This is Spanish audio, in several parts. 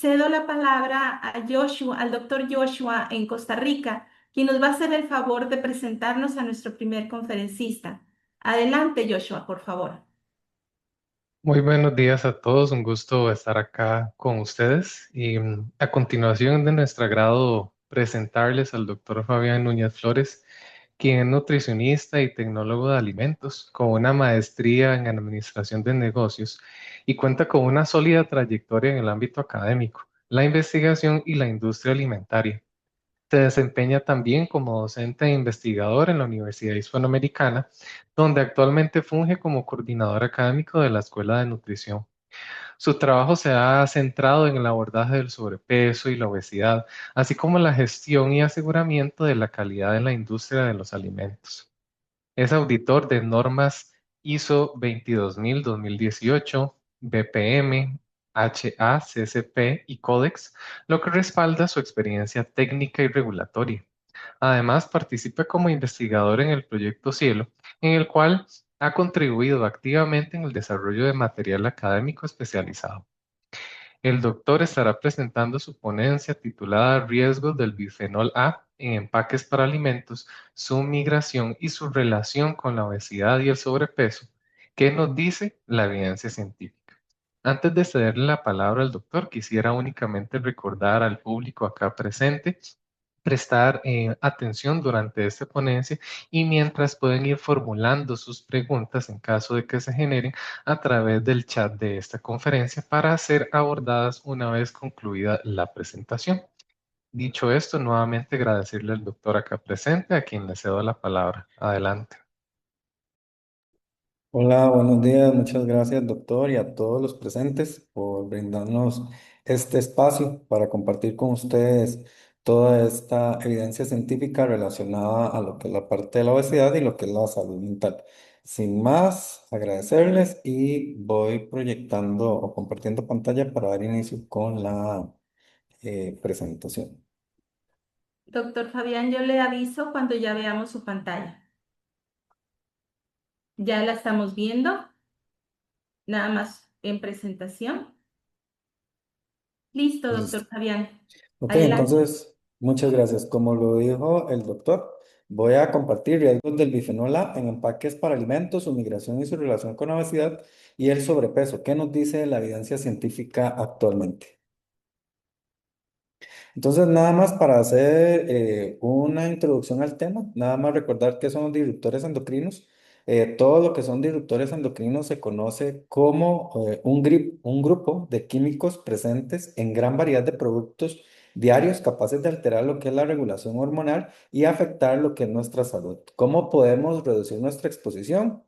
cedo la palabra a Joshua, al doctor Joshua en Costa Rica, quien nos va a hacer el favor de presentarnos a nuestro primer conferencista. Adelante, Joshua, por favor. Muy buenos días a todos, un gusto estar acá con ustedes y a continuación de nuestro agrado presentarles al doctor Fabián Núñez Flores, quien es nutricionista y tecnólogo de alimentos con una maestría en administración de negocios y cuenta con una sólida trayectoria en el ámbito académico, la investigación y la industria alimentaria. Se desempeña también como docente e investigador en la Universidad Hispanoamericana, donde actualmente funge como coordinador académico de la Escuela de Nutrición. Su trabajo se ha centrado en el abordaje del sobrepeso y la obesidad, así como la gestión y aseguramiento de la calidad en la industria de los alimentos. Es auditor de normas ISO 22000-2018, BPM, HACCP y Codex, lo que respalda su experiencia técnica y regulatoria. Además, participa como investigador en el Proyecto Cielo, en el cual ha contribuido activamente en el desarrollo de material académico especializado. El doctor estará presentando su ponencia titulada Riesgos del bifenol A en empaques para alimentos, su migración y su relación con la obesidad y el sobrepeso. ¿Qué nos dice la evidencia científica? Antes de cederle la palabra al doctor, quisiera únicamente recordar al público acá presente prestar atención durante esta ponencia y mientras pueden ir formulando sus preguntas en caso de que se generen a través del chat de esta conferencia para ser abordadas una vez concluida la presentación. Dicho esto, nuevamente agradecerle al doctor acá presente, a quien le cedo la palabra. Adelante. Hola, buenos días. Muchas gracias, doctor, y a todos los presentes por brindarnos este espacio para compartir con ustedes toda esta evidencia científica relacionada a lo que es la parte de la obesidad y lo que es la salud mental. Sin más, agradecerles y voy proyectando o compartiendo pantalla para dar inicio con la presentación. Doctor Fabián, yo le aviso cuando ya veamos su pantalla. Ya la estamos viendo, nada más en presentación. Listo, Listo. doctor Fabián. Ok, Adelante. entonces, muchas gracias. Como lo dijo el doctor, voy a compartir riesgos del bifenol A en empaques para alimentos, su migración y su relación con la obesidad y el sobrepeso. ¿Qué nos dice la evidencia científica actualmente? Entonces, nada más para hacer una introducción al tema, nada más recordar qué son los disruptores endocrinos. Todo lo que son disruptores endocrinos se conoce como un grupo de químicos presentes en gran variedad de productos diarios capaces de alterar lo que es la regulación hormonal y afectar lo que es nuestra salud. ¿Cómo podemos reducir nuestra exposición?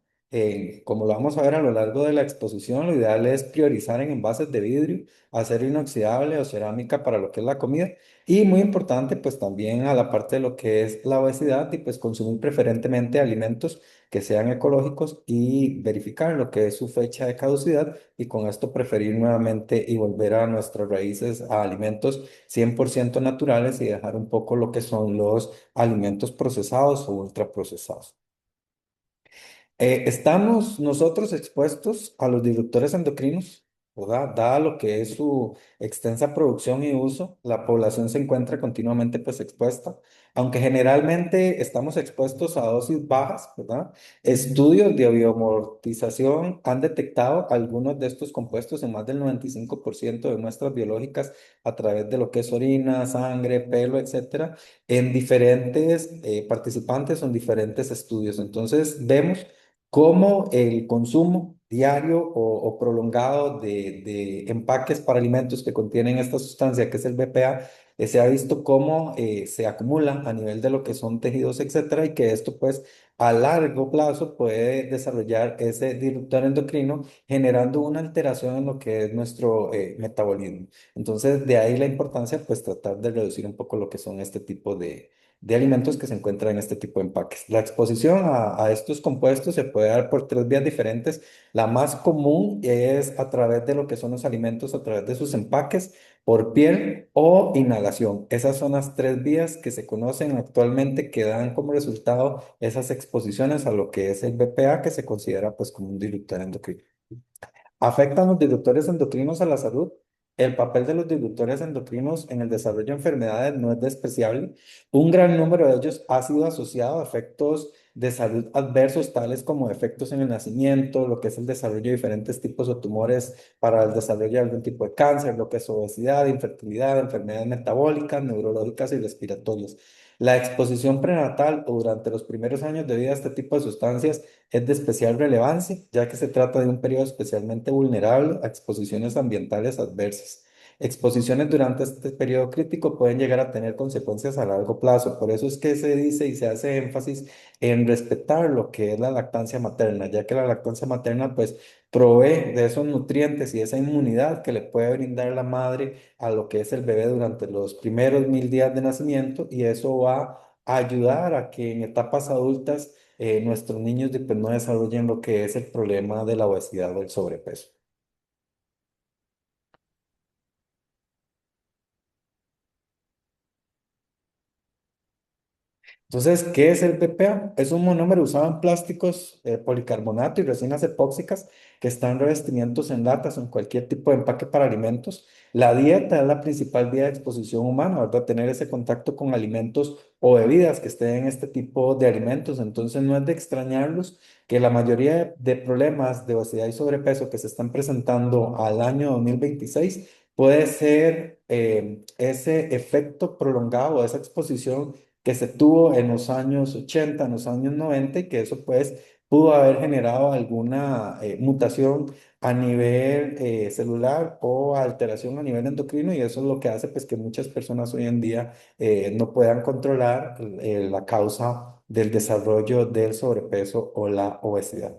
Como lo vamos a ver a lo largo de la exposición, lo ideal es priorizar en envases de vidrio, acero inoxidable o cerámica para lo que es la comida y muy importante, pues también a la parte de lo que es la obesidad y pues consumir preferentemente alimentos que sean ecológicos y verificar lo que es su fecha de caducidad y con esto preferir nuevamente y volver a nuestras raíces a alimentos 100% naturales y dejar un poco lo que son los alimentos procesados o ultraprocesados. Estamos nosotros expuestos a los disruptores endocrinos, ¿verdad? Dada lo que es su extensa producción y uso, la población se encuentra continuamente pues expuesta, aunque generalmente estamos expuestos a dosis bajas, ¿verdad? Estudios de biomortización han detectado algunos de estos compuestos en más del 95% de muestras biológicas a través de lo que es orina, sangre, pelo, etcétera, en diferentes participantes o en diferentes estudios. Entonces, vemos cómo el consumo diario o prolongado de empaques para alimentos que contienen esta sustancia, que es el BPA, se ha visto cómo se acumula a nivel de lo que son tejidos, etcétera, y que esto, pues, a largo plazo puede desarrollar ese disruptor endocrino, generando una alteración en lo que es nuestro metabolismo. Entonces, de ahí la importancia, pues, tratar de reducir un poco lo que son este tipo de alimentos que se encuentran en este tipo de empaques. La exposición a estos compuestos se puede dar por tres vías diferentes. La más común es a través de lo que son los alimentos, a través de sus empaques, por piel o inhalación. Esas son las tres vías que se conocen actualmente que dan como resultado esas exposiciones a lo que es el BPA, que se considera pues como un disruptor endocrino. ¿Afectan los disruptores endocrinos a la salud? el papel de los disruptores endocrinos en el desarrollo de enfermedades no es despreciable. Un gran número de ellos ha sido asociado a efectos de salud adversos, tales como efectos en el nacimiento, lo que es el desarrollo de diferentes tipos de tumores para el desarrollo de algún tipo de cáncer, lo que es obesidad, infertilidad, enfermedades metabólicas, neurológicas y respiratorias. La exposición prenatal o durante los primeros años de vida a este tipo de sustancias es de especial relevancia, ya que se trata de un periodo especialmente vulnerable a exposiciones ambientales adversas. Exposiciones durante este periodo crítico pueden llegar a tener consecuencias a largo plazo. Por eso es que se dice y se hace énfasis en respetar lo que es la lactancia materna, ya que la lactancia materna pues provee de esos nutrientes y esa inmunidad que le puede brindar la madre a lo que es el bebé durante los primeros 1000 días de nacimiento, y eso va a ayudar a que en etapas adultas nuestros niños pues, no desarrollen lo que es el problema de la obesidad o el sobrepeso. Entonces, ¿qué es el BPA? Es un monómero usado en plásticos, policarbonato y resinas epóxicas que están en revestimientos en latas o en cualquier tipo de empaque para alimentos. La dieta es la principal vía de exposición humana, ¿verdad? Tener ese contacto con alimentos o bebidas que estén en este tipo de alimentos. Entonces, no es de extrañarlos que la mayoría de problemas de obesidad y sobrepeso que se están presentando al año 2026 puede ser ese efecto prolongado, esa exposición que se tuvo en los años 80, en los años 90, y que eso pues pudo haber generado alguna mutación a nivel celular o alteración a nivel endocrino, y eso es lo que hace pues que muchas personas hoy en día no puedan controlar la causa del desarrollo del sobrepeso o la obesidad.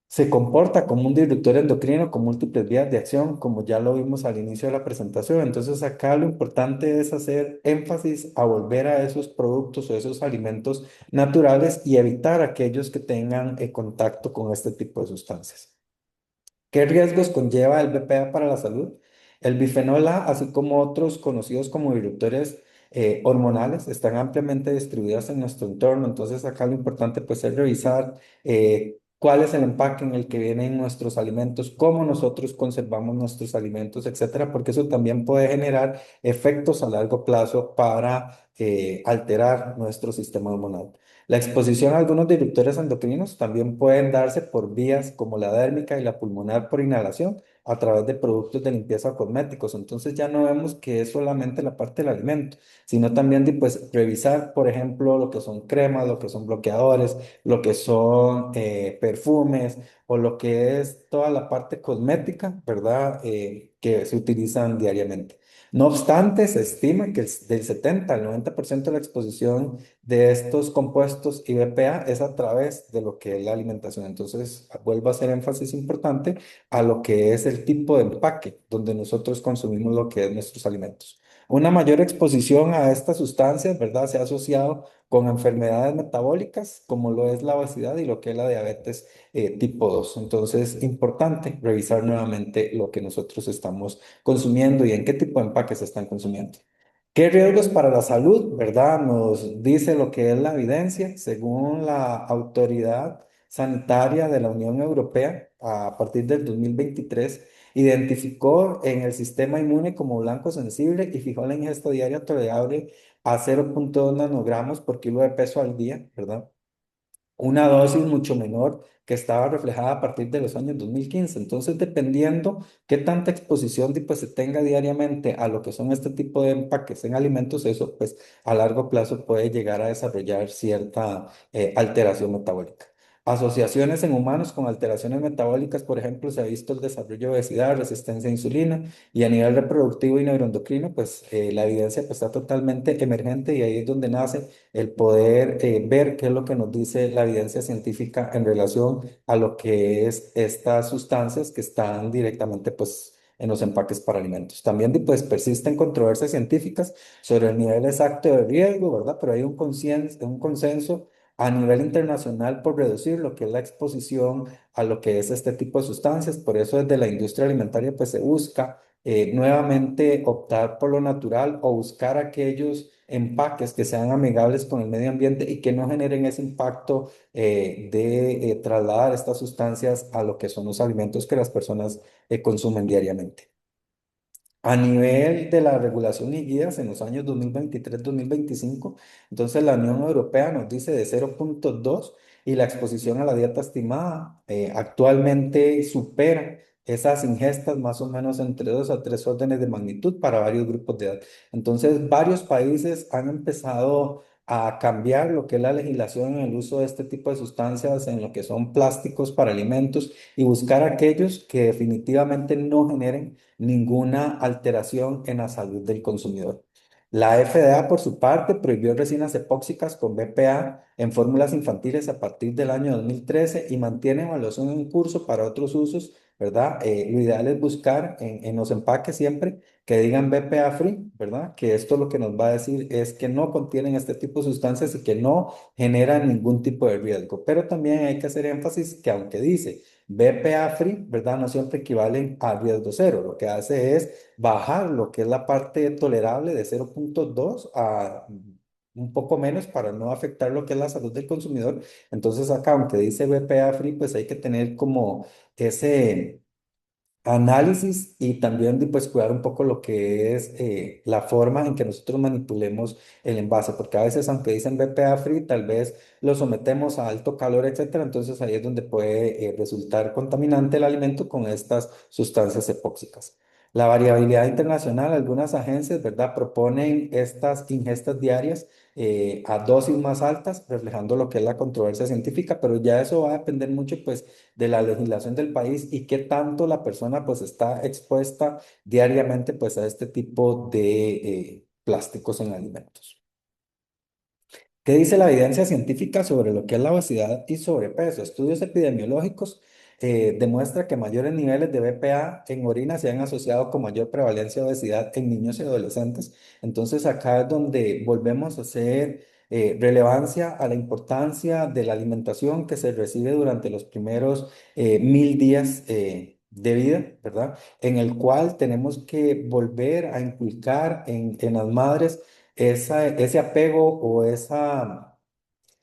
Se comporta como un disruptor endocrino con múltiples vías de acción, como ya lo vimos al inicio de la presentación. Entonces, acá lo importante es hacer énfasis a volver a esos productos o esos alimentos naturales y evitar aquellos que tengan contacto con este tipo de sustancias. ¿Qué riesgos conlleva el BPA para la salud? El bifenol A, así como otros conocidos como disruptores hormonales, están ampliamente distribuidos en nuestro entorno. Entonces, acá lo importante pues es revisar cuál es el empaque en el que vienen nuestros alimentos, cómo nosotros conservamos nuestros alimentos, etcétera, porque eso también puede generar efectos a largo plazo para alterar nuestro sistema hormonal. La exposición a algunos disruptores endocrinos también pueden darse por vías como la dérmica y la pulmonar por inhalación a través de productos de limpieza o cosméticos. Entonces ya no vemos que es solamente la parte del alimento, sino también de pues, revisar, por ejemplo, lo que son cremas, lo que son bloqueadores, lo que son perfumes o lo que es toda la parte cosmética, ¿verdad? Que se utilizan diariamente. No obstante, se estima que del 70 al 90% de la exposición de estos compuestos y BPA es a través de lo que es la alimentación. Entonces, vuelvo a hacer énfasis importante a lo que es el tipo de empaque donde nosotros consumimos lo que es nuestros alimentos. Una mayor exposición a estas sustancias, ¿verdad? Se ha asociado con enfermedades metabólicas, como lo es la obesidad y lo que es la diabetes tipo 2. Entonces, importante revisar nuevamente lo que nosotros estamos consumiendo y en qué tipo de empaques se están consumiendo. ¿Qué riesgos para la salud, verdad? Nos dice lo que es la evidencia. Según la Autoridad Sanitaria de la Unión Europea, a partir del 2023, identificó en el sistema inmune como blanco sensible y fijó la ingesta diaria tolerable a 0,2 nanogramos por kilo de peso al día, ¿verdad? Una dosis mucho menor que estaba reflejada a partir de los años 2015. Entonces, dependiendo qué tanta exposición pues, se tenga diariamente a lo que son este tipo de empaques en alimentos, eso pues a largo plazo puede llegar a desarrollar cierta alteración metabólica. Asociaciones en humanos con alteraciones metabólicas, por ejemplo, se ha visto el desarrollo de obesidad, resistencia a insulina, y a nivel reproductivo y neuroendocrino, pues la evidencia pues, está totalmente emergente, y ahí es donde nace el poder ver qué es lo que nos dice la evidencia científica en relación a lo que es estas sustancias que están directamente pues, en los empaques para alimentos. También pues, persisten controversias científicas sobre el nivel exacto de riesgo, ¿verdad? Pero hay un consenso a nivel internacional por reducir lo que es la exposición a lo que es este tipo de sustancias. Por eso desde la industria alimentaria pues se busca nuevamente optar por lo natural o buscar aquellos empaques que sean amigables con el medio ambiente y que no generen ese impacto de trasladar estas sustancias a lo que son los alimentos que las personas consumen diariamente. A nivel de la regulación y guías en los años 2023-2025, entonces la Unión Europea nos dice de 0,2 y la exposición a la dieta estimada actualmente supera esas ingestas más o menos entre 2 a 3 órdenes de magnitud para varios grupos de edad. Entonces, varios países han empezado a cambiar lo que es la legislación en el uso de este tipo de sustancias en lo que son plásticos para alimentos y buscar aquellos que definitivamente no generen ninguna alteración en la salud del consumidor. La FDA, por su parte, prohibió resinas epóxicas con BPA en fórmulas infantiles a partir del año 2013 y mantiene evaluación en curso para otros usos, ¿verdad? Lo ideal es buscar en los empaques siempre que digan BPA free, ¿verdad? Que esto lo que nos va a decir es que no contienen este tipo de sustancias y que no generan ningún tipo de riesgo. Pero también hay que hacer énfasis que aunque dice BPA free, ¿verdad? No siempre equivalen a riesgo cero. Lo que hace es bajar lo que es la parte tolerable de 0,2 a un poco menos para no afectar lo que es la salud del consumidor. Entonces acá, aunque dice BPA free, pues hay que tener como ese análisis y también pues cuidar un poco lo que es la forma en que nosotros manipulemos el envase, porque a veces aunque dicen BPA free, tal vez lo sometemos a alto calor, etcétera, entonces ahí es donde puede resultar contaminante el alimento con estas sustancias epóxicas. La variabilidad internacional, algunas agencias, ¿verdad?, proponen estas ingestas diarias a dosis más altas, reflejando lo que es la controversia científica, pero ya eso va a depender mucho, pues, de la legislación del país y qué tanto la persona pues está expuesta diariamente pues a este tipo de plásticos en alimentos. ¿Qué dice la evidencia científica sobre lo que es la obesidad y sobrepeso? Estudios epidemiológicos demuestran que mayores niveles de BPA en orina se han asociado con mayor prevalencia de obesidad en niños y adolescentes. Entonces acá es donde volvemos a hacer relevancia a la importancia de la alimentación que se recibe durante los primeros 1000 días de vida, ¿verdad? En el cual tenemos que volver a inculcar en las madres ese apego o esa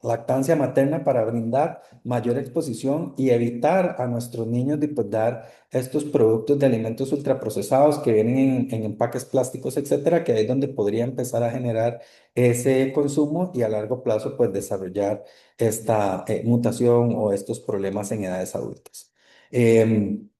lactancia materna para brindar mayor exposición y evitar a nuestros niños de pues, dar estos productos de alimentos ultraprocesados que vienen en empaques plásticos, etcétera, que ahí es donde podría empezar a generar ese consumo y a largo plazo pues desarrollar esta mutación o estos problemas en edades adultas. Em,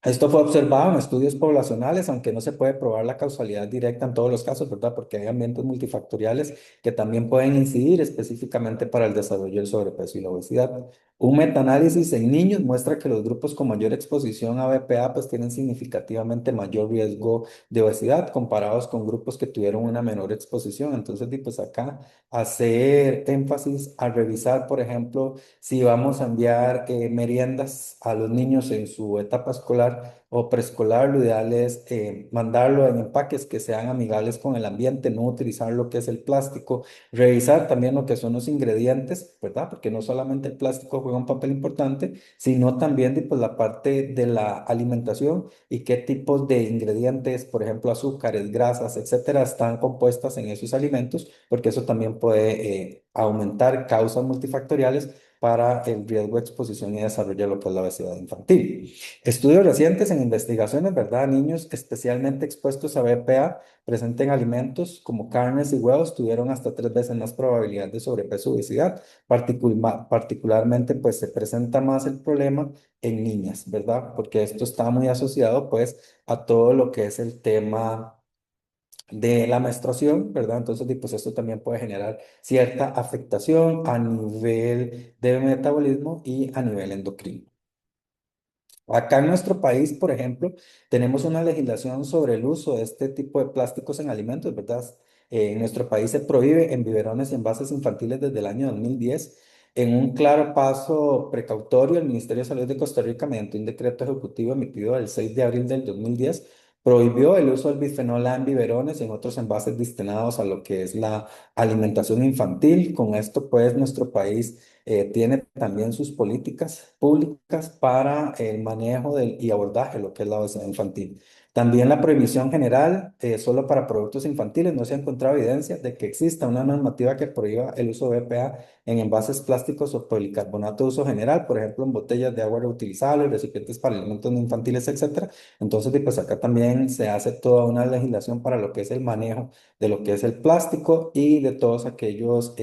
Esto fue observado en estudios poblacionales, aunque no se puede probar la causalidad directa en todos los casos, ¿verdad? Porque hay ambientes multifactoriales que también pueden incidir específicamente para el desarrollo del sobrepeso y la obesidad. Un metaanálisis en niños muestra que los grupos con mayor exposición a BPA pues tienen significativamente mayor riesgo de obesidad comparados con grupos que tuvieron una menor exposición. Entonces, pues acá hacer énfasis a revisar, por ejemplo, si vamos a enviar meriendas a los niños en su etapa escolar o preescolar, lo ideal es mandarlo en empaques que sean amigables con el ambiente, no utilizar lo que es el plástico, revisar también lo que son los ingredientes, ¿verdad? Porque no solamente el plástico juega un papel importante, sino también pues, la parte de la alimentación y qué tipos de ingredientes, por ejemplo, azúcares, grasas, etcétera, están compuestas en esos alimentos, porque eso también puede aumentar causas multifactoriales para el riesgo de exposición y desarrollo de lo que es la obesidad infantil. Estudios recientes en investigaciones, ¿verdad? Niños especialmente expuestos a BPA presentes en alimentos como carnes y huevos tuvieron hasta 3 veces más probabilidad de sobrepeso y obesidad. Particularmente, pues se presenta más el problema en niñas, ¿verdad? Porque esto está muy asociado, pues, a todo lo que es el tema de la menstruación, ¿verdad? Entonces, pues esto también puede generar cierta afectación a nivel de metabolismo y a nivel endocrino. Acá en nuestro país, por ejemplo, tenemos una legislación sobre el uso de este tipo de plásticos en alimentos, ¿verdad? En nuestro país se prohíbe en biberones y envases infantiles desde el año 2010. En un claro paso precautorio, el Ministerio de Salud de Costa Rica, mediante un decreto ejecutivo emitido el 6 de abril del 2010, prohibió el uso del bisfenol A en biberones y en otros envases destinados a lo que es la alimentación infantil. Con esto, pues, nuestro país tiene también sus políticas públicas para el manejo y abordaje de lo que es la obesidad infantil. También la prohibición general, solo para productos infantiles, no se ha encontrado evidencia de que exista una normativa que prohíba el uso de BPA en envases plásticos o policarbonato de uso general, por ejemplo, en botellas de agua reutilizables, recipientes para alimentos no infantiles, etcétera. Entonces, y pues acá también se hace toda una legislación para lo que es el manejo de lo que es el plástico y de todos aquellos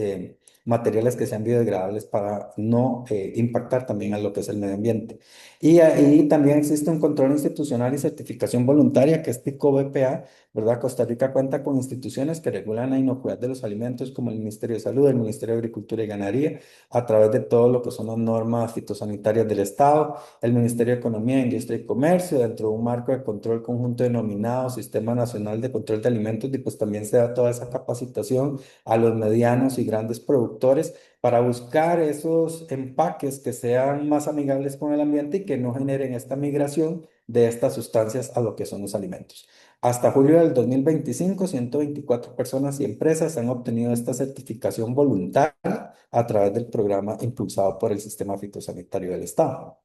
materiales que sean biodegradables para no impactar también a lo que es el medio ambiente. Y ahí también existe un control institucional y certificación voluntaria, que es TICO BPA, ¿verdad? Costa Rica cuenta con instituciones que regulan la inocuidad de los alimentos, como el Ministerio de Salud, el Ministerio de Agricultura y Ganadería, a través de todo lo que son las normas fitosanitarias del Estado, el Ministerio de Economía, Industria y Comercio, dentro de un marco de control conjunto denominado Sistema Nacional de Control de Alimentos, y pues también se da toda esa capacitación a los medianos y grandes productores para buscar esos empaques que sean más amigables con el ambiente y que no generen esta migración de estas sustancias a lo que son los alimentos. Hasta julio del 2025, 124 personas y empresas han obtenido esta certificación voluntaria a través del programa impulsado por el Sistema Fitosanitario del Estado.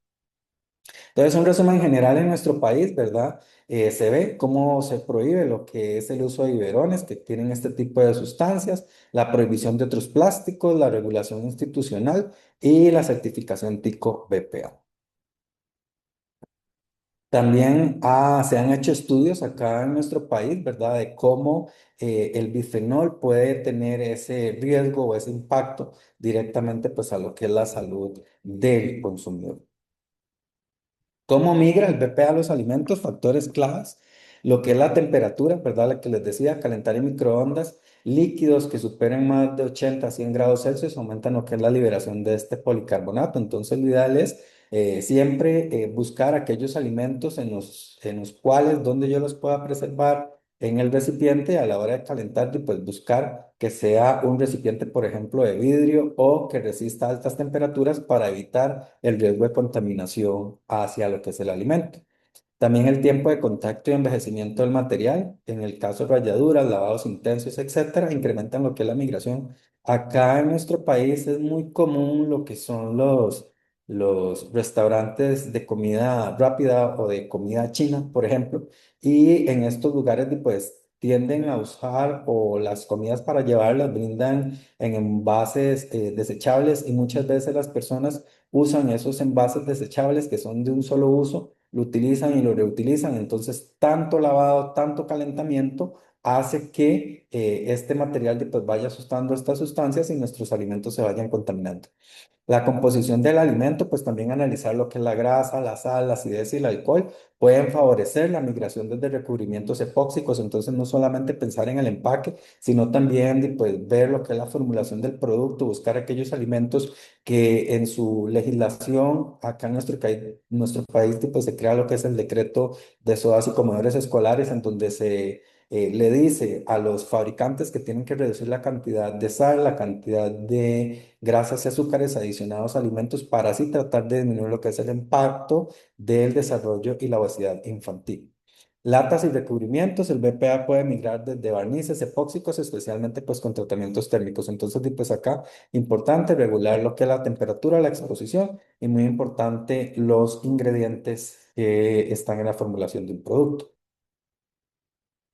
Entonces, un resumen general en nuestro país, ¿verdad? Se ve cómo se prohíbe lo que es el uso de biberones que tienen este tipo de sustancias, la prohibición de otros plásticos, la regulación institucional y la certificación TICO-BPA. También se han hecho estudios acá en nuestro país, ¿verdad? De cómo el bifenol puede tener ese riesgo o ese impacto directamente pues a lo que es la salud del consumidor. ¿Cómo migra el BPA a los alimentos? Factores claves, lo que es la temperatura, ¿verdad? La que les decía, calentar en microondas, líquidos que superen más de 80 a 100 grados Celsius aumentan lo que es la liberación de este policarbonato. Entonces, lo ideal es siempre buscar aquellos alimentos en los cuales, donde yo los pueda preservar en el recipiente a la hora de calentar, y pues buscar que sea un recipiente, por ejemplo, de vidrio o que resista altas temperaturas para evitar el riesgo de contaminación hacia lo que es el alimento. También el tiempo de contacto y envejecimiento del material, en el caso de rayaduras, lavados intensos, etcétera, incrementan lo que es la migración. Acá en nuestro país es muy común lo que son los restaurantes de comida rápida o de comida china, por ejemplo, y en estos lugares pues tienden a usar o las comidas para llevar las brindan en envases desechables, y muchas veces las personas usan esos envases desechables que son de un solo uso, lo utilizan y lo reutilizan. Entonces, tanto lavado, tanto calentamiento hace que este material pues, vaya asustando estas sustancias y nuestros alimentos se vayan contaminando. La composición del alimento, pues también analizar lo que es la grasa, la sal, la acidez y el alcohol pueden favorecer la migración desde recubrimientos epóxicos. Entonces, no solamente pensar en el empaque, sino también pues, ver lo que es la formulación del producto, buscar aquellos alimentos que en su legislación, acá en nuestro país pues, se crea lo que es el decreto de sodas y comedores escolares, en donde se le dice a los fabricantes que tienen que reducir la cantidad de sal, la cantidad de grasas y azúcares adicionados a alimentos para así tratar de disminuir lo que es el impacto del desarrollo y la obesidad infantil. Latas y recubrimientos, el BPA puede migrar desde barnices epóxicos, especialmente pues con tratamientos térmicos. Entonces, pues acá, importante regular lo que es la temperatura, la exposición y muy importante los ingredientes que están en la formulación de un producto.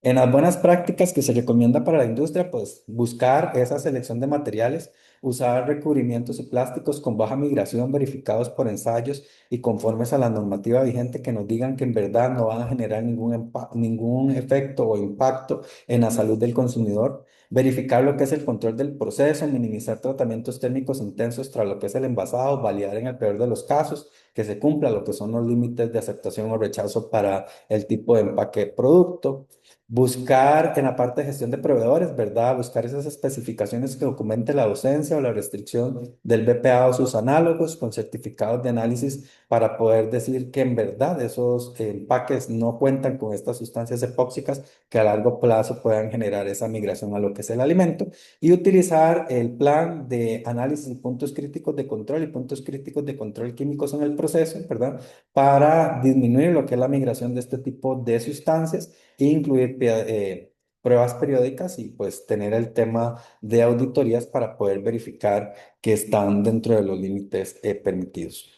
En las buenas prácticas que se recomienda para la industria, pues buscar esa selección de materiales, usar recubrimientos y plásticos con baja migración verificados por ensayos y conformes a la normativa vigente, que nos digan que en verdad no van a generar ningún efecto o impacto en la salud del consumidor. Verificar lo que es el control del proceso, minimizar tratamientos térmicos intensos tras lo que es el envasado, validar en el peor de los casos que se cumpla lo que son los límites de aceptación o rechazo para el tipo de empaque de producto. Buscar en la parte de gestión de proveedores, ¿verdad? Buscar esas especificaciones que documenten la ausencia o la restricción del BPA o sus análogos con certificados de análisis para poder decir que en verdad esos empaques no cuentan con estas sustancias epóxicas que a largo plazo puedan generar esa migración a lo que es el alimento. Y utilizar el plan de análisis y puntos críticos de control y puntos críticos de control químicos en el proceso, ¿verdad? Para disminuir lo que es la migración de este tipo de sustancias e incluir pruebas periódicas y pues tener el tema de auditorías para poder verificar que están dentro de los límites permitidos.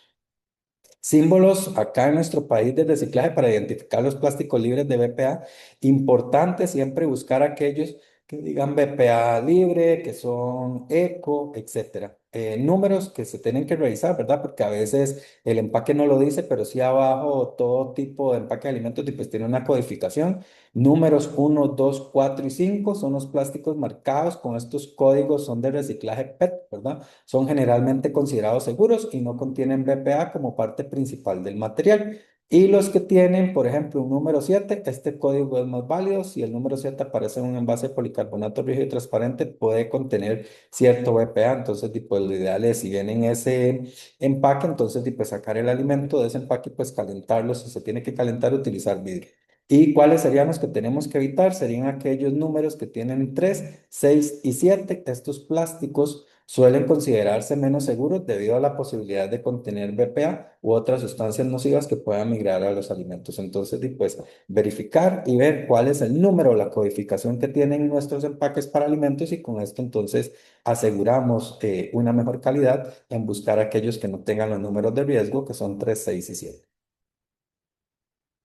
Símbolos acá en nuestro país de reciclaje para identificar los plásticos libres de BPA. Importante siempre buscar aquellos que digan BPA libre, que son eco, etcétera. Números que se tienen que revisar, ¿verdad? Porque a veces el empaque no lo dice, pero sí abajo todo tipo de empaque de alimentos y pues tiene una codificación. Números 1, 2, 4 y 5 son los plásticos marcados con estos códigos, son de reciclaje PET, ¿verdad? Son generalmente considerados seguros y no contienen BPA como parte principal del material. Y los que tienen, por ejemplo, un número 7, este código es más válido. Si el número 7 aparece en un envase de policarbonato rígido y transparente, puede contener cierto BPA. Entonces, pues, lo ideal es, si viene en ese empaque, entonces pues, sacar el alimento de ese empaque y pues calentarlo. Si se tiene que calentar, utilizar vidrio. ¿Y cuáles serían los que tenemos que evitar? Serían aquellos números que tienen 3, 6 y 7. Estos plásticos suelen considerarse menos seguros debido a la posibilidad de contener BPA u otras sustancias nocivas que puedan migrar a los alimentos. Entonces, pues verificar y ver cuál es el número o la codificación que tienen nuestros empaques para alimentos y con esto entonces aseguramos una mejor calidad en buscar aquellos que no tengan los números de riesgo que son 3, 6 y 7.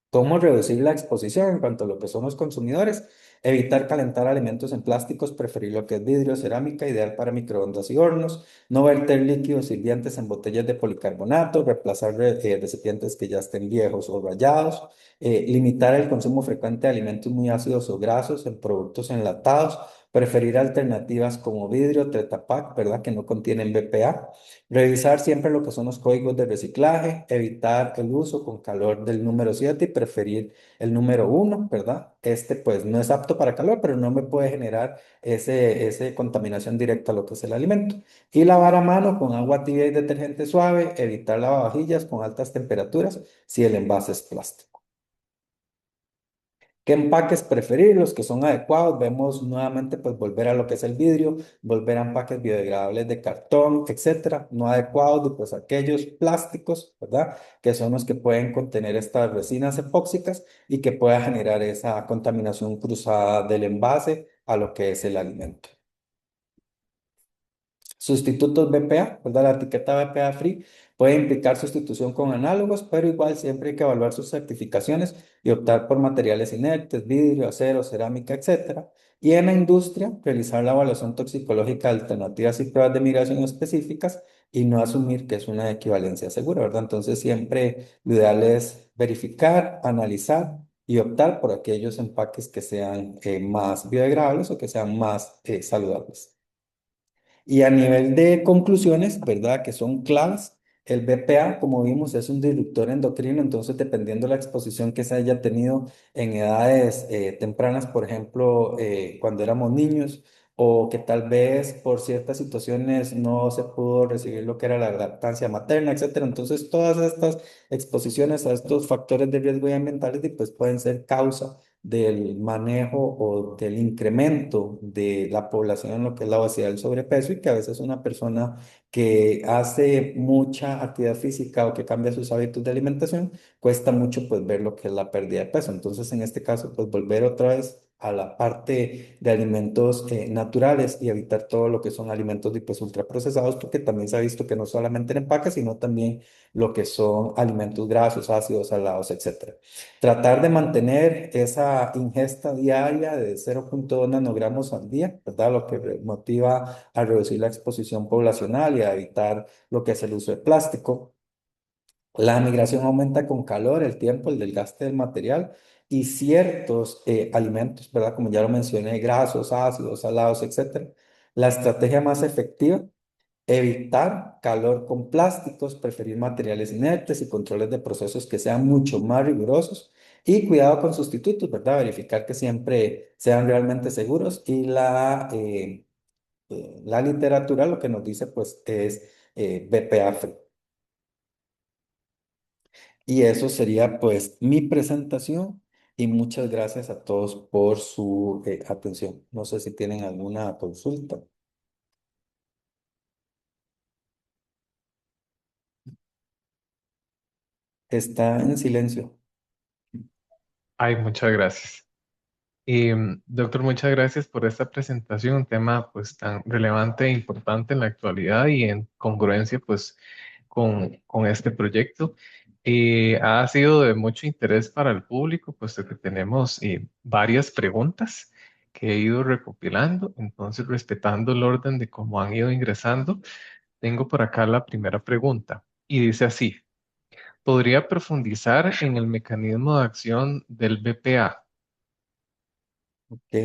¿Cómo reducir la exposición en cuanto a lo que son los consumidores? Evitar calentar alimentos en plásticos, preferir lo que es vidrio, cerámica, ideal para microondas y hornos. No verter líquidos hirvientes en botellas de policarbonato, reemplazar recipientes que ya estén viejos o rayados. Limitar el consumo frecuente de alimentos muy ácidos o grasos en productos enlatados. Preferir alternativas como vidrio, Tetra Pak, ¿verdad? Que no contienen BPA. Revisar siempre lo que son los códigos de reciclaje, evitar el uso con calor del número 7 y preferir el número 1, ¿verdad? Este pues no es apto para calor, pero no me puede generar ese contaminación directa a lo que es el alimento. Y lavar a mano con agua tibia y detergente suave, evitar lavavajillas con altas temperaturas si el envase es plástico. ¿Qué empaques preferir? Los que son adecuados. Vemos nuevamente, pues volver a lo que es el vidrio, volver a empaques biodegradables de cartón, etcétera. No adecuados, y pues aquellos plásticos, ¿verdad? Que son los que pueden contener estas resinas epóxicas y que pueda generar esa contaminación cruzada del envase a lo que es el alimento. Sustitutos BPA, ¿verdad? La etiqueta BPA Free puede implicar sustitución con análogos, pero igual siempre hay que evaluar sus certificaciones y optar por materiales inertes, vidrio, acero, cerámica, etcétera. Y en la industria, realizar la evaluación toxicológica de alternativas y pruebas de migración específicas y no asumir que es una equivalencia segura, ¿verdad? Entonces siempre lo ideal es verificar, analizar y optar por aquellos empaques que sean más biodegradables o que sean más saludables. Y a nivel de conclusiones, ¿verdad? Que son claves. El BPA, como vimos, es un disruptor endocrino, entonces dependiendo de la exposición que se haya tenido en edades tempranas, por ejemplo, cuando éramos niños, o que tal vez por ciertas situaciones no se pudo recibir lo que era la lactancia materna, etcétera. Entonces, todas estas exposiciones a estos factores de riesgo y ambientales pues, pueden ser causa del manejo o del incremento de la población en lo que es la obesidad y el sobrepeso y que a veces una persona que hace mucha actividad física o que cambia sus hábitos de alimentación, cuesta mucho pues ver lo que es la pérdida de peso. Entonces en este caso pues volver otra vez a la parte de alimentos naturales y evitar todo lo que son alimentos pues, ultraprocesados porque también se ha visto que no solamente en empaques, sino también lo que son alimentos grasos, ácidos, salados, etcétera. Tratar de mantener esa ingesta diaria de 0,2 nanogramos al día, ¿verdad? Lo que motiva a reducir la exposición poblacional y a evitar lo que es el uso de plástico. La migración aumenta con calor, el tiempo, el desgaste del material y ciertos alimentos, ¿verdad? Como ya lo mencioné, grasos, ácidos, salados, etcétera. La estrategia más efectiva: evitar calor con plásticos, preferir materiales inertes y controles de procesos que sean mucho más rigurosos. Y cuidado con sustitutos, ¿verdad? Verificar que siempre sean realmente seguros. Y la literatura lo que nos dice, pues, es BPA free. Y eso sería, pues, mi presentación. Y muchas gracias a todos por su atención. No sé si tienen alguna consulta. Está en silencio. Ay, muchas gracias. Y doctor, muchas gracias por esta presentación, un tema pues tan relevante e importante en la actualidad y en congruencia pues con este proyecto. Ha sido de mucho interés para el público, puesto que tenemos varias preguntas que he ido recopilando. Entonces, respetando el orden de cómo han ido ingresando, tengo por acá la primera pregunta y dice así: ¿podría profundizar en el mecanismo de acción del BPA? ¿Ok?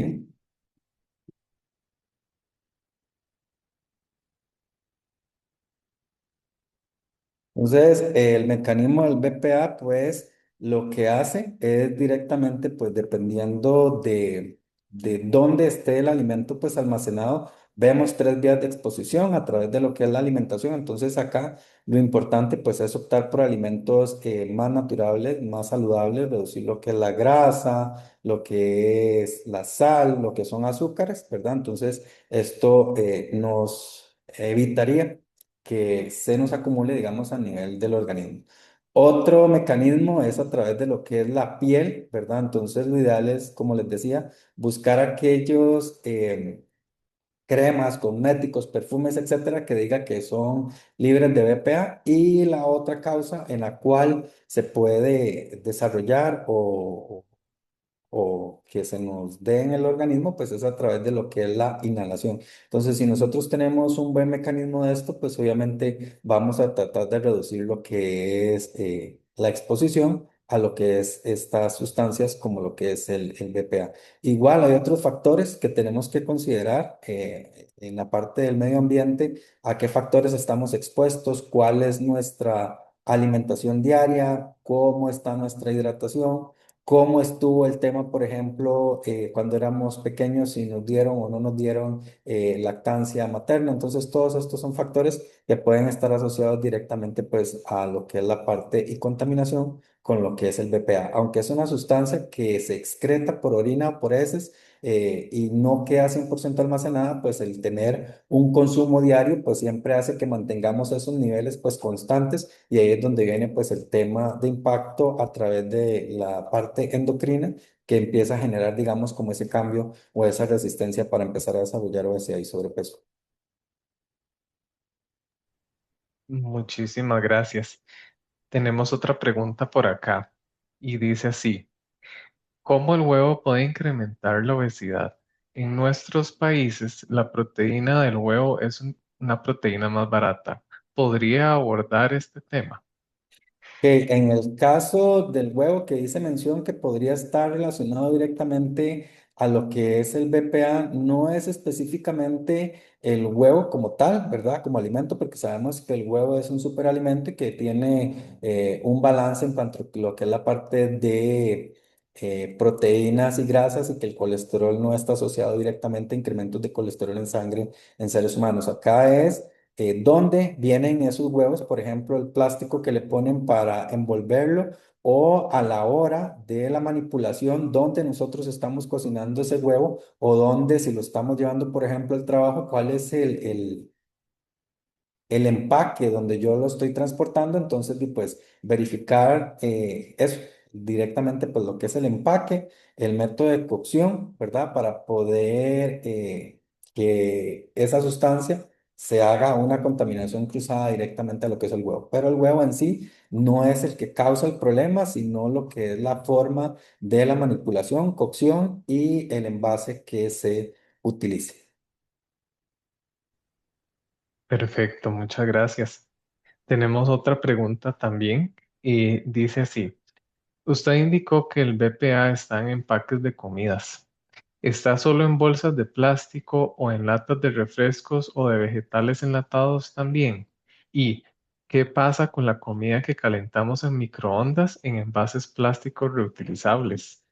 Entonces, el mecanismo del BPA, pues, lo que hace es directamente, pues, dependiendo de dónde esté el alimento, pues, almacenado, vemos tres vías de exposición a través de lo que es la alimentación. Entonces, acá lo importante, pues, es optar por alimentos más naturales, más saludables, reducir lo que es la grasa, lo que es la sal, lo que son azúcares, ¿verdad? Entonces, esto nos evitaría que se nos acumule, digamos, a nivel del organismo. Otro mecanismo es a través de lo que es la piel, ¿verdad? Entonces, lo ideal es, como les decía, buscar aquellos cremas, cosméticos, perfumes, etcétera, que diga que son libres de BPA. Y la otra causa en la cual se puede desarrollar o que se nos dé en el organismo, pues es a través de lo que es la inhalación. Entonces, si nosotros tenemos un buen mecanismo de esto, pues obviamente vamos a tratar de reducir lo que es la exposición a lo que es estas sustancias como lo que es el BPA. Igual hay otros factores que tenemos que considerar en la parte del medio ambiente, a qué factores estamos expuestos, cuál es nuestra alimentación diaria, cómo está nuestra hidratación, cómo estuvo el tema, por ejemplo, cuando éramos pequeños, si nos dieron o no nos dieron lactancia materna. Entonces, todos estos son factores que pueden estar asociados directamente, pues, a lo que es la parte y contaminación con lo que es el BPA. Aunque es una sustancia que se excreta por orina o por heces y no queda 100% almacenada, pues el tener un consumo diario, pues siempre hace que mantengamos esos niveles, pues, constantes, y ahí es donde viene, pues, el tema de impacto a través de la parte endocrina, que empieza a generar, digamos, como ese cambio o esa resistencia para empezar a desarrollar obesidad y sobrepeso. Muchísimas gracias. Tenemos otra pregunta por acá y dice así: ¿cómo el huevo puede incrementar la obesidad? En nuestros países, la proteína del huevo es una proteína más barata. ¿Podría abordar este tema? Que en el caso del huevo que hice mención que podría estar relacionado directamente a lo que es el BPA, no es específicamente el huevo como tal, ¿verdad? Como alimento, porque sabemos que el huevo es un superalimento y que tiene un balance en cuanto a lo que es la parte de proteínas y grasas, y que el colesterol no está asociado directamente a incrementos de colesterol en sangre en seres humanos. Acá es dónde vienen esos huevos, por ejemplo, el plástico que le ponen para envolverlo, o a la hora de la manipulación, donde nosotros estamos cocinando ese huevo, o donde, si lo estamos llevando, por ejemplo, al trabajo, cuál es el empaque donde yo lo estoy transportando. Entonces, y pues verificar eso directamente, pues lo que es el empaque, el método de cocción, ¿verdad? Para poder que esa sustancia se haga una contaminación cruzada directamente a lo que es el huevo. Pero el huevo en sí no es el que causa el problema, sino lo que es la forma de la manipulación, cocción y el envase que se utilice. Perfecto, muchas gracias. Tenemos otra pregunta también y dice así: usted indicó que el BPA está en empaques de comidas. ¿Está solo en bolsas de plástico o en latas de refrescos o de vegetales enlatados también? ¿Y qué pasa con la comida que calentamos en microondas en envases plásticos reutilizables?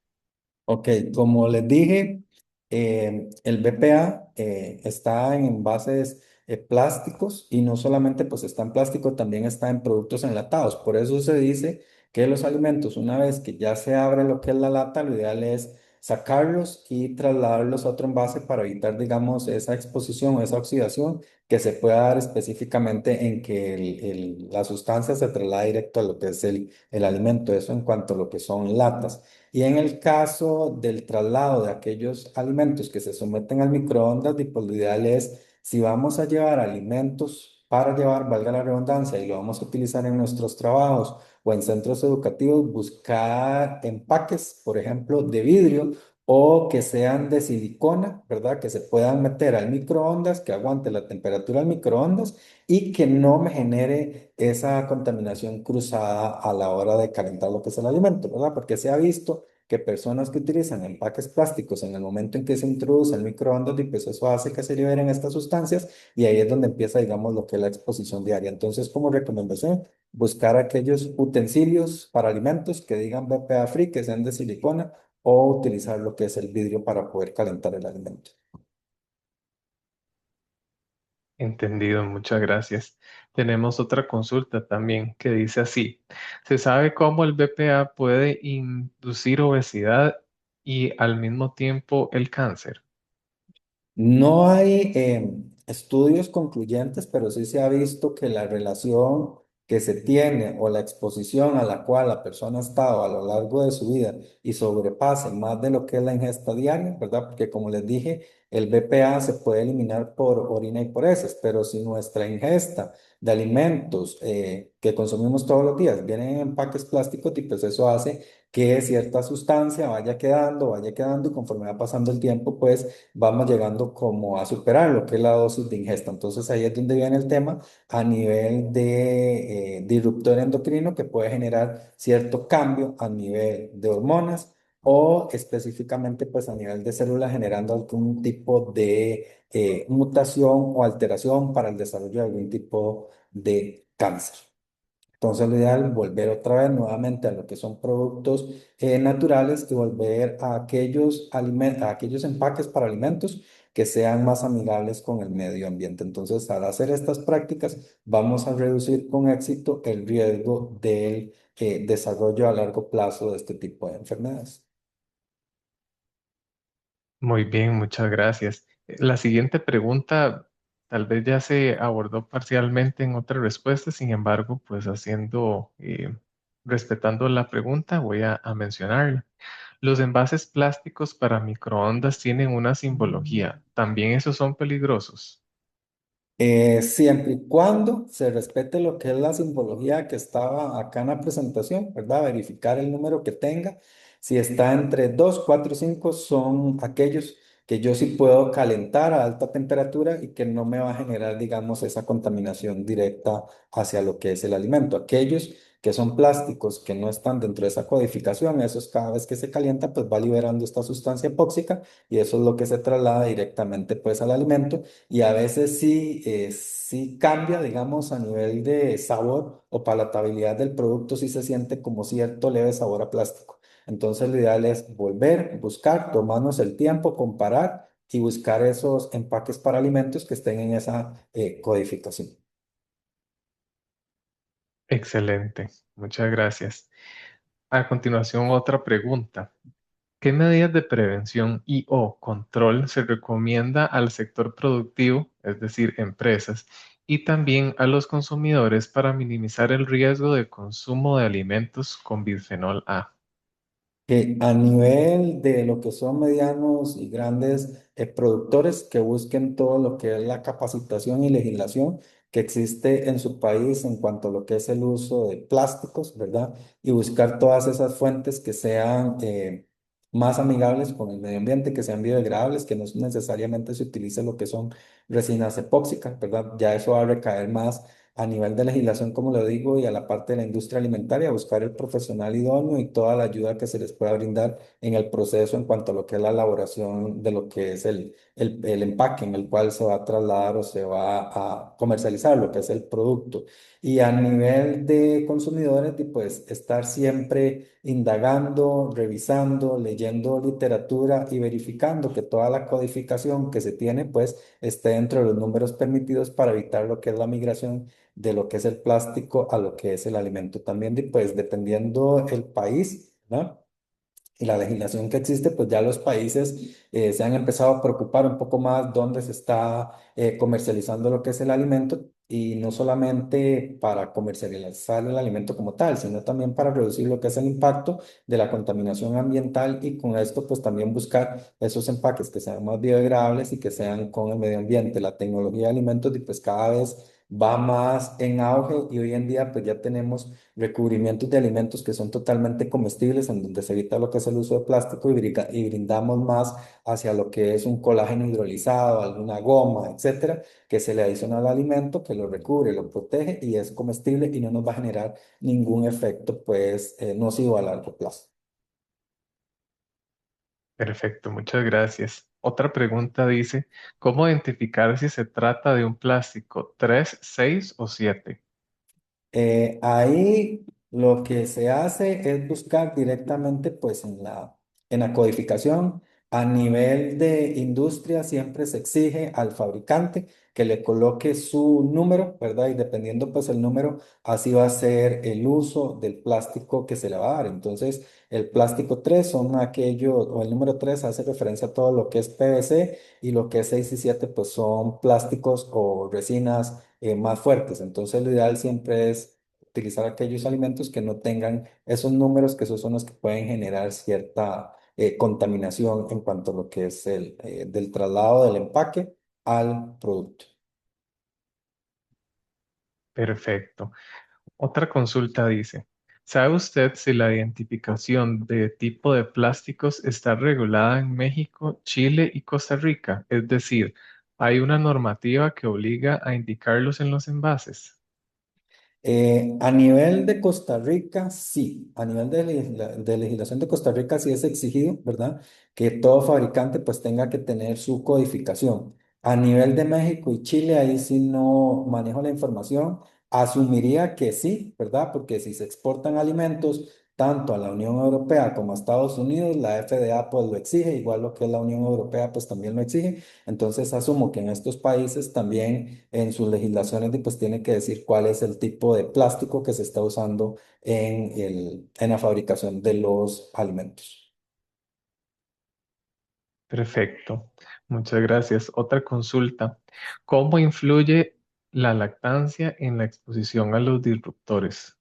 Ok, como les dije, el BPA está en envases plásticos, y no solamente pues está en plástico, también está en productos enlatados. Por eso se dice que los alimentos, una vez que ya se abre lo que es la lata, lo ideal es sacarlos y trasladarlos a otro envase para evitar, digamos, esa exposición o esa oxidación que se pueda dar específicamente en que la sustancia se traslade directo a lo que es el alimento. Eso en cuanto a lo que son latas. Y en el caso del traslado de aquellos alimentos que se someten al microondas, pues lo ideal es, si vamos a llevar alimentos para llevar, valga la redundancia, y lo vamos a utilizar en nuestros trabajos o en centros educativos, buscar empaques, por ejemplo, de vidrio o que sean de silicona, ¿verdad? Que se puedan meter al microondas, que aguante la temperatura del microondas y que no me genere esa contaminación cruzada a la hora de calentar lo que es el alimento, ¿verdad? Porque se ha visto que personas que utilizan empaques plásticos en el momento en que se introduce el microondas, y pues eso hace que se liberen estas sustancias y ahí es donde empieza, digamos, lo que es la exposición diaria. Entonces, como recomendación, buscar aquellos utensilios para alimentos que digan BPA free, que sean de silicona, o utilizar lo que es el vidrio para poder calentar el alimento. Entendido, muchas gracias. Tenemos otra consulta también que dice así, ¿se sabe cómo el BPA puede inducir obesidad y al mismo tiempo el cáncer? No hay estudios concluyentes, pero sí se ha visto que la relación que se tiene o la exposición a la cual la persona ha estado a lo largo de su vida y sobrepase más de lo que es la ingesta diaria, ¿verdad? Porque como les dije, el BPA se puede eliminar por orina y por heces, pero si nuestra ingesta de alimentos que consumimos todos los días vienen en empaques plásticos, y pues eso hace que cierta sustancia vaya quedando y conforme va pasando el tiempo, pues vamos llegando como a superar lo que es la dosis de ingesta. Entonces ahí es donde viene el tema a nivel de disruptor endocrino que puede generar cierto cambio a nivel de hormonas o específicamente pues a nivel de células generando algún tipo de mutación o alteración para el desarrollo de algún tipo de cáncer. Entonces, lo ideal es volver otra vez nuevamente a lo que son productos naturales y volver a aquellos a aquellos empaques para alimentos que sean más amigables con el medio ambiente. Entonces, al hacer estas prácticas, vamos a reducir con éxito el riesgo del desarrollo a largo plazo de este tipo de enfermedades. Muy bien, muchas gracias. La siguiente pregunta tal vez ya se abordó parcialmente en otra respuesta, sin embargo, pues respetando la pregunta, voy a mencionarla. Los envases plásticos para microondas tienen una simbología. ¿También esos son peligrosos? Siempre y cuando se respete lo que es la simbología que estaba acá en la presentación, ¿verdad? Verificar el número que tenga. Si está entre 2, 4 y 5 son aquellos que yo sí puedo calentar a alta temperatura y que no me va a generar, digamos, esa contaminación directa hacia lo que es el alimento. Aquellos que son plásticos que no están dentro de esa codificación, esos cada vez que se calienta, pues va liberando esta sustancia epóxica y eso es lo que se traslada directamente pues al alimento y a veces sí, sí cambia, digamos, a nivel de sabor o palatabilidad del producto, sí se siente como cierto leve sabor a plástico. Entonces, lo ideal es volver, buscar, tomarnos el tiempo, comparar y buscar esos empaques para alimentos que estén en esa codificación. Excelente, muchas gracias. A continuación, otra pregunta. ¿Qué medidas de prevención y o control se recomienda al sector productivo, es decir, empresas, y también a los consumidores para minimizar el riesgo de consumo de alimentos con bisfenol A? Que a nivel de lo que son medianos y grandes productores que busquen todo lo que es la capacitación y legislación que existe en su país en cuanto a lo que es el uso de plásticos, ¿verdad? Y buscar todas esas fuentes que sean más amigables con el medio ambiente, que sean biodegradables, que no necesariamente se utilice lo que son resinas epóxicas, ¿verdad? Ya eso va a recaer más a nivel de legislación, como lo digo, y a la parte de la industria alimentaria, buscar el profesional idóneo y toda la ayuda que se les pueda brindar en el proceso en cuanto a lo que es la elaboración de lo que es el empaque en el cual se va a trasladar o se va a comercializar lo que es el producto. Y a nivel de consumidores, pues estar siempre indagando, revisando, leyendo literatura y verificando que toda la codificación que se tiene, pues esté dentro de los números permitidos para evitar lo que es la migración de lo que es el plástico a lo que es el alimento. También, pues, dependiendo el país, ¿no? Y la legislación que existe, pues ya los países se han empezado a preocupar un poco más dónde se está comercializando lo que es el alimento y no solamente para comercializar el alimento como tal, sino también para reducir lo que es el impacto de la contaminación ambiental y con esto pues también buscar esos empaques que sean más biodegradables y que sean con el medio ambiente. La tecnología de alimentos y pues cada vez va más en auge y hoy en día pues ya tenemos recubrimientos de alimentos que son totalmente comestibles, en donde se evita lo que es el uso de plástico y brindamos más hacia lo que es un colágeno hidrolizado, alguna goma, etcétera, que se le adiciona al alimento, que lo recubre, lo protege y es comestible y no nos va a generar ningún efecto pues nocivo a largo plazo. Perfecto, muchas gracias. Otra pregunta dice, ¿cómo identificar si se trata de un plástico 3, 6 o 7? Ahí lo que se hace es buscar directamente pues en la codificación. A nivel de industria siempre se exige al fabricante que le coloque su número, ¿verdad? Y dependiendo pues el número, así va a ser el uso del plástico que se le va a dar. Entonces, el plástico 3 son aquellos, o el número 3 hace referencia a todo lo que es PVC y lo que es 6 y 7 pues son plásticos o resinas más fuertes. Entonces, lo ideal siempre es utilizar aquellos alimentos que no tengan esos números, que esos son los que pueden generar cierta contaminación en cuanto a lo que es el del traslado del empaque al producto. Perfecto. Otra consulta dice, ¿sabe usted si la identificación de tipo de plásticos está regulada en México, Chile y Costa Rica? Es decir, ¿hay una normativa que obliga a indicarlos en los envases? A nivel de Costa Rica, sí. A nivel de, de legislación de Costa Rica, sí es exigido, ¿verdad? Que todo fabricante pues tenga que tener su codificación. A nivel de México y Chile, ahí sí no manejo la información. Asumiría que sí, ¿verdad? Porque si se exportan alimentos tanto a la Unión Europea como a Estados Unidos, la FDA pues lo exige, igual lo que es la Unión Europea pues también lo exige. Entonces asumo que en estos países también en sus legislaciones pues tiene que decir cuál es el tipo de plástico que se está usando en la fabricación de los alimentos. Perfecto, muchas gracias. Otra consulta, ¿cómo influye la lactancia en la exposición a los disruptores?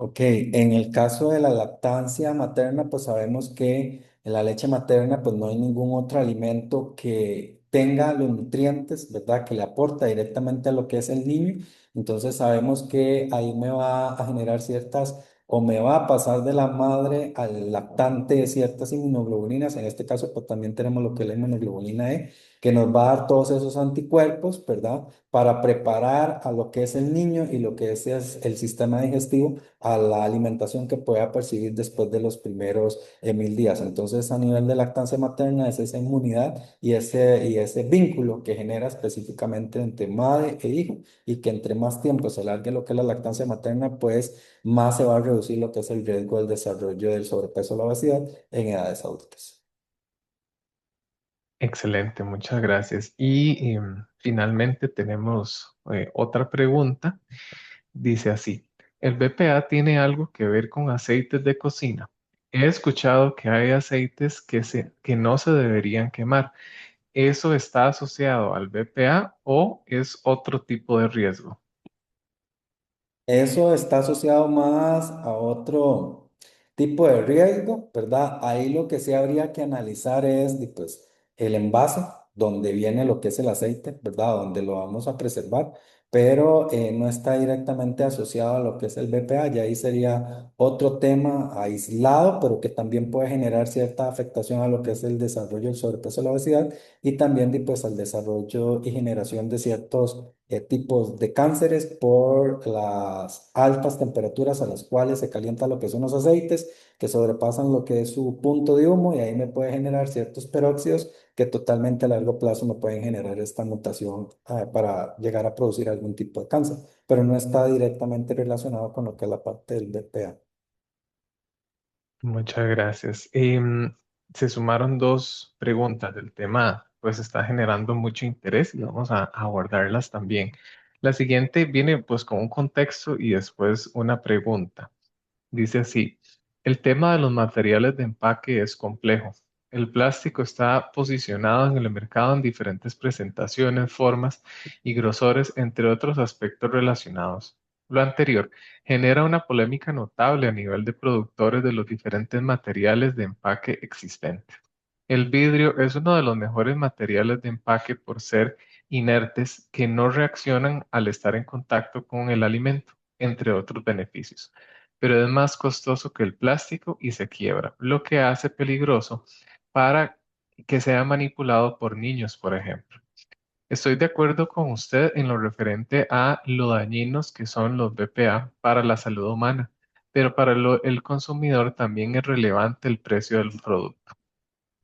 Ok, en el caso de la lactancia materna, pues sabemos que en la leche materna, pues no hay ningún otro alimento que tenga los nutrientes, ¿verdad? Que le aporta directamente a lo que es el niño. Entonces sabemos que ahí me va a generar ciertas, o me va a pasar de la madre al lactante ciertas inmunoglobulinas. En este caso, pues también tenemos lo que es la inmunoglobulina E, que nos va a dar todos esos anticuerpos, ¿verdad? Para preparar a lo que es el niño y lo que es el sistema digestivo a la alimentación que pueda percibir después de los primeros 1000 días. Entonces, a nivel de lactancia materna es esa inmunidad y ese vínculo que genera específicamente entre madre e hijo y que entre más tiempo se alargue lo que es la lactancia materna, pues más se va a reducir lo que es el riesgo del desarrollo del sobrepeso o la obesidad en edades adultas. Excelente, muchas gracias. Y finalmente tenemos otra pregunta. Dice así, ¿el BPA tiene algo que ver con aceites de cocina? He escuchado que hay aceites que no se deberían quemar. ¿Eso está asociado al BPA o es otro tipo de riesgo? Eso está asociado más a otro tipo de riesgo, ¿verdad? Ahí lo que sí habría que analizar es pues, el envase donde viene lo que es el aceite, ¿verdad? Donde lo vamos a preservar, pero no está directamente asociado a lo que es el BPA, y ahí sería otro tema aislado, pero que también puede generar cierta afectación a lo que es el desarrollo del sobrepeso y la obesidad y también pues, al desarrollo y generación de ciertos tipos de cánceres por las altas temperaturas a las cuales se calienta lo que son los aceites, que sobrepasan lo que es su punto de humo y ahí me puede generar ciertos peróxidos que totalmente a largo plazo me pueden generar esta mutación para llegar a producir algún tipo de cáncer, pero no está directamente relacionado con lo que es la parte del BPA. Muchas gracias. Se sumaron dos preguntas del tema, pues está generando mucho interés y vamos a abordarlas también. La siguiente viene pues con un contexto y después una pregunta. Dice así, el tema de los materiales de empaque es complejo. El plástico está posicionado en el mercado en diferentes presentaciones, formas y grosores, entre otros aspectos relacionados. Lo anterior genera una polémica notable a nivel de productores de los diferentes materiales de empaque existentes. El vidrio es uno de los mejores materiales de empaque por ser inertes que no reaccionan al estar en contacto con el alimento, entre otros beneficios. Pero es más costoso que el plástico y se quiebra, lo que hace peligroso para que sea manipulado por niños, por ejemplo. Estoy de acuerdo con usted en lo referente a lo dañinos que son los BPA para la salud humana, pero para el consumidor también es relevante el precio del producto.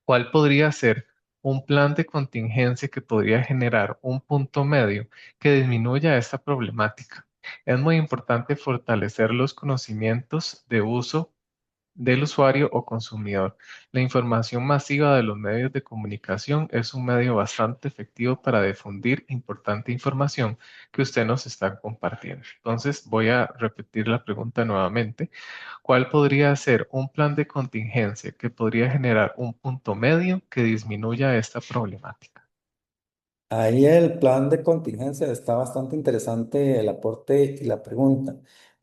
¿Cuál podría ser un plan de contingencia que podría generar un punto medio que disminuya esta problemática? Es muy importante fortalecer los conocimientos de uso del usuario o consumidor. La información masiva de los medios de comunicación es un medio bastante efectivo para difundir importante información que usted nos está compartiendo. Entonces, voy a repetir la pregunta nuevamente. ¿Cuál podría ser un plan de contingencia que podría generar un punto medio que disminuya esta problemática? Ahí el plan de contingencia está bastante interesante el aporte y la pregunta.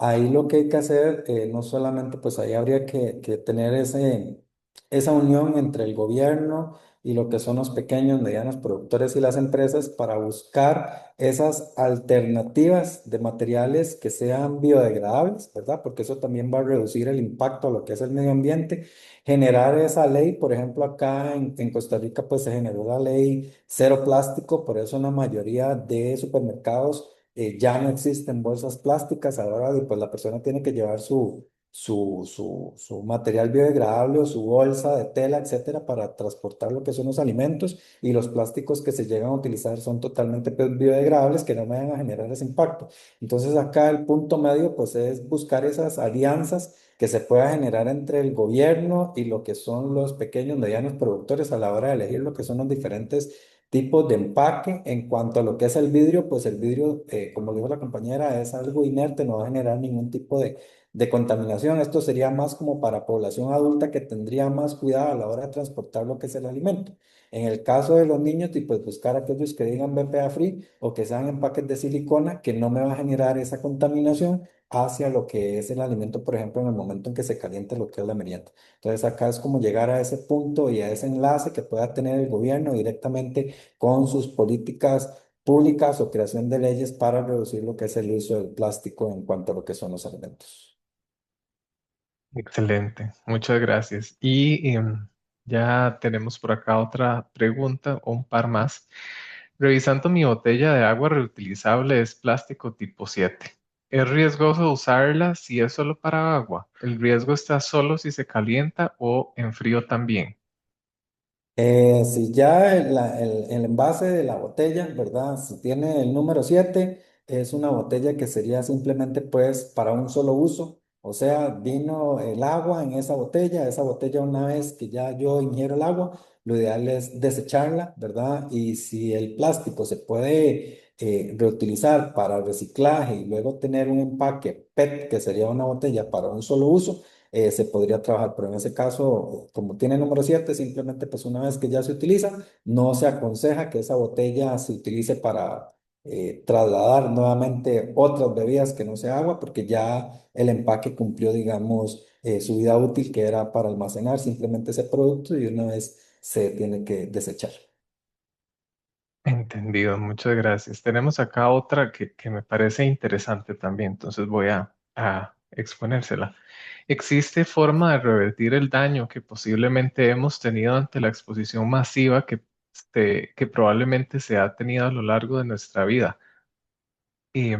Ahí lo que hay que hacer, no solamente, pues ahí habría que tener esa unión entre el gobierno y lo que son los pequeños, medianos productores y las empresas para buscar esas alternativas de materiales que sean biodegradables, ¿verdad? Porque eso también va a reducir el impacto a lo que es el medio ambiente. Generar esa ley, por ejemplo, acá en Costa Rica, pues se generó la ley cero plástico, por eso en la mayoría de supermercados ya no existen bolsas plásticas. Ahora pues la persona tiene que llevar su material biodegradable o su bolsa de tela, etcétera, para transportar lo que son los alimentos, y los plásticos que se llegan a utilizar son totalmente pues, biodegradables, que no me van a generar ese impacto. Entonces acá el punto medio pues es buscar esas alianzas que se pueda generar entre el gobierno y lo que son los pequeños, medianos productores a la hora de elegir lo que son los diferentes tipos de empaque. En cuanto a lo que es el vidrio, pues el vidrio, como dijo la compañera, es algo inerte, no va a generar ningún tipo de contaminación. Esto sería más como para población adulta que tendría más cuidado a la hora de transportar lo que es el alimento. En el caso de los niños, y pues buscar aquellos que digan BPA free o que sean empaques de silicona, que no me va a generar esa contaminación hacia lo que es el alimento, por ejemplo, en el momento en que se caliente lo que es la merienda. Entonces acá es como llegar a ese punto y a ese enlace que pueda tener el gobierno directamente con sus políticas públicas o creación de leyes para reducir lo que es el uso del plástico en cuanto a lo que son los alimentos. Excelente, muchas gracias. Y ya tenemos por acá otra pregunta o un par más. Revisando mi botella de agua reutilizable es plástico tipo 7. ¿Es riesgoso usarla si es solo para agua? ¿El riesgo está solo si se calienta o en frío también? Si ya el envase de la botella, ¿verdad? Si tiene el número 7 es una botella que sería simplemente pues para un solo uso. O sea, vino el agua en esa botella una vez que ya yo ingiero el agua, lo ideal es desecharla, ¿verdad? Y si el plástico se puede reutilizar para reciclaje y luego tener un empaque PET, que sería una botella para un solo uso, se podría trabajar, pero en ese caso, como tiene número 7 simplemente pues una vez que ya se utiliza, no se aconseja que esa botella se utilice para trasladar nuevamente otras bebidas que no sea agua, porque ya el empaque cumplió, digamos, su vida útil, que era para almacenar simplemente ese producto, y una vez se tiene que desechar. Entendido, muchas gracias. Tenemos acá otra que me parece interesante también, entonces voy a exponérsela. ¿Existe forma de revertir el daño que posiblemente hemos tenido ante la exposición masiva que probablemente se ha tenido a lo largo de nuestra vida? Y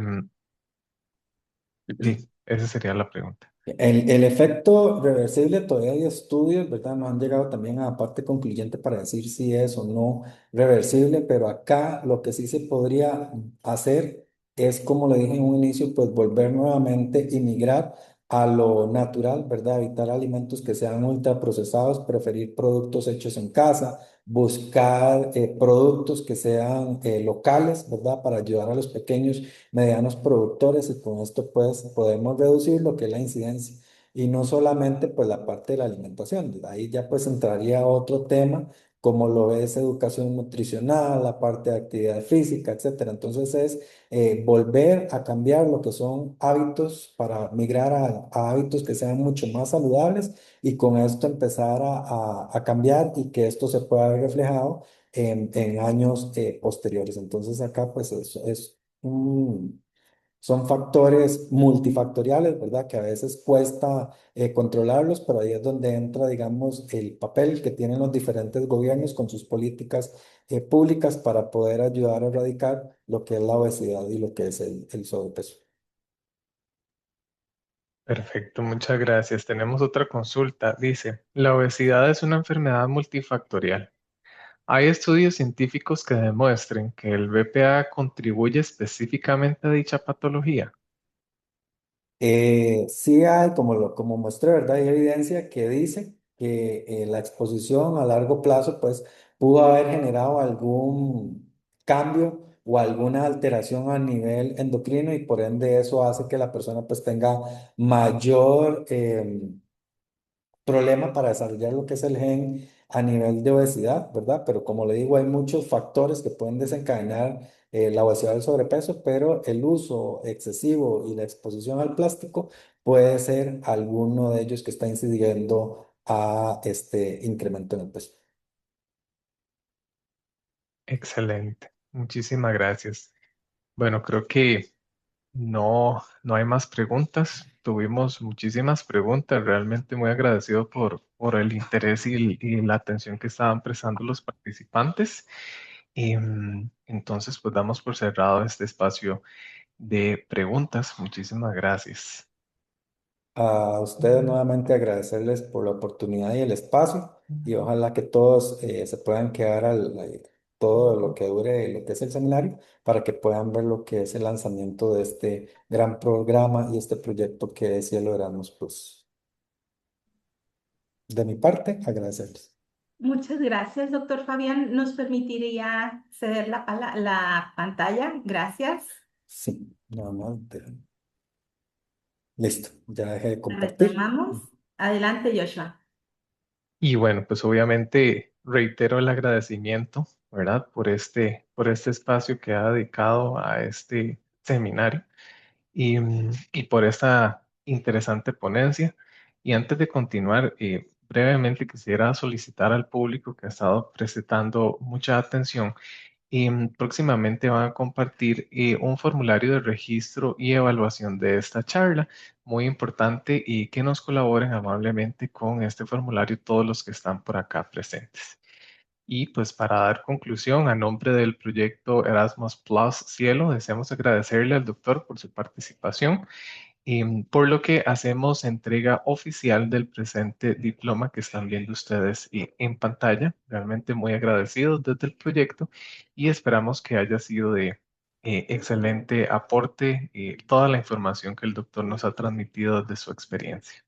sí, esa sería la pregunta. El efecto reversible, todavía hay estudios, ¿verdad? No han llegado también a la parte concluyente para decir si es o no reversible, pero acá lo que sí se podría hacer es, como le dije en un inicio, pues volver nuevamente y migrar a lo natural, ¿verdad? Evitar alimentos que sean ultraprocesados, preferir productos hechos en casa, buscar productos que sean locales, ¿verdad? Para ayudar a los pequeños, medianos productores, y con esto pues podemos reducir lo que es la incidencia. Y no solamente pues la parte de la alimentación, de ahí ya pues entraría otro tema como lo es educación nutricional, la parte de actividad física, etcétera. Entonces es volver a cambiar lo que son hábitos para migrar a hábitos que sean mucho más saludables, y con esto empezar a cambiar y que esto se pueda ver reflejado en años posteriores. Entonces acá pues son factores multifactoriales, ¿verdad? Que a veces cuesta controlarlos, pero ahí es donde entra, digamos, el papel que tienen los diferentes gobiernos con sus políticas públicas para poder ayudar a erradicar lo que es la obesidad y lo que es el sobrepeso. Perfecto, muchas gracias. Tenemos otra consulta. Dice, la obesidad es una enfermedad multifactorial. ¿Hay estudios científicos que demuestren que el BPA contribuye específicamente a dicha patología? Sí hay, como muestra, ¿verdad? Hay evidencia que dice que la exposición a largo plazo, pues, pudo haber generado algún cambio o alguna alteración a nivel endocrino y por ende eso hace que la persona, pues, tenga mayor problema para desarrollar lo que es el gen a nivel de obesidad, ¿verdad? Pero como le digo, hay muchos factores que pueden desencadenar la obesidad y el sobrepeso, pero el uso excesivo y la exposición al plástico puede ser alguno de ellos que está incidiendo a este incremento en el peso. Excelente. Muchísimas gracias. Bueno, creo que no hay más preguntas. Tuvimos muchísimas preguntas. Realmente muy agradecido por el interés y la atención que estaban prestando los participantes. Y, entonces, pues damos por cerrado este espacio de preguntas. Muchísimas gracias. A ustedes nuevamente agradecerles por la oportunidad y el espacio y ojalá que todos se puedan quedar todo lo que dure lo que es el seminario para que puedan ver lo que es el lanzamiento de este gran programa y este proyecto que es Cielo Erasmus Plus. De mi parte, agradecerles. Muchas gracias, doctor Fabián. ¿Nos permitiría ceder la pantalla? Gracias. Sí, nada más. Listo, ya dejé de compartir. Retomamos. Adelante, Joshua. Y bueno, pues obviamente reitero el agradecimiento, ¿verdad? Por este espacio que ha dedicado a este seminario y por esta interesante ponencia. Y antes de continuar, brevemente quisiera solicitar al público que ha estado prestando mucha atención y próximamente van a compartir un formulario de registro y evaluación de esta charla, muy importante, y que nos colaboren amablemente con este formulario todos los que están por acá presentes. Y pues para dar conclusión, a nombre del proyecto Erasmus Plus Cielo, deseamos agradecerle al doctor por su participación y por lo que hacemos entrega oficial del presente diploma que están viendo ustedes en pantalla. Realmente muy agradecidos desde el proyecto y esperamos que haya sido de excelente aporte toda la información que el doctor nos ha transmitido de su experiencia.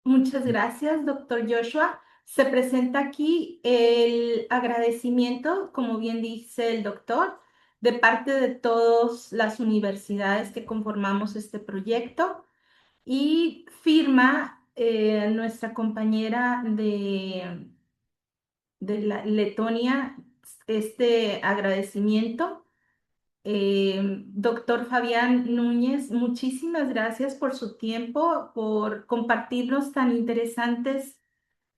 Muchas gracias, doctor Joshua. Se presenta aquí el agradecimiento, como bien dice el doctor, de parte de todas las universidades que conformamos este proyecto y firma nuestra compañera de Letonia este agradecimiento. Doctor Fabián Núñez, muchísimas gracias por su tiempo, por compartirnos tan interesantes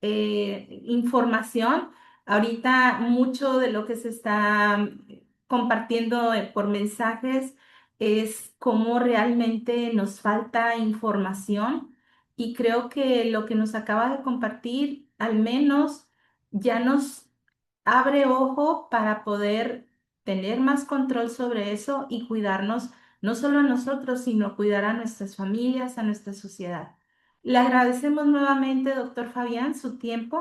información. Ahorita mucho de lo que se está compartiendo por mensajes es cómo realmente nos falta información y creo que lo que nos acaba de compartir al menos ya nos abre ojo para poder tener más control sobre eso y cuidarnos no solo a nosotros, sino cuidar a nuestras familias, a nuestra sociedad. Le agradecemos nuevamente, doctor Fabián, su tiempo.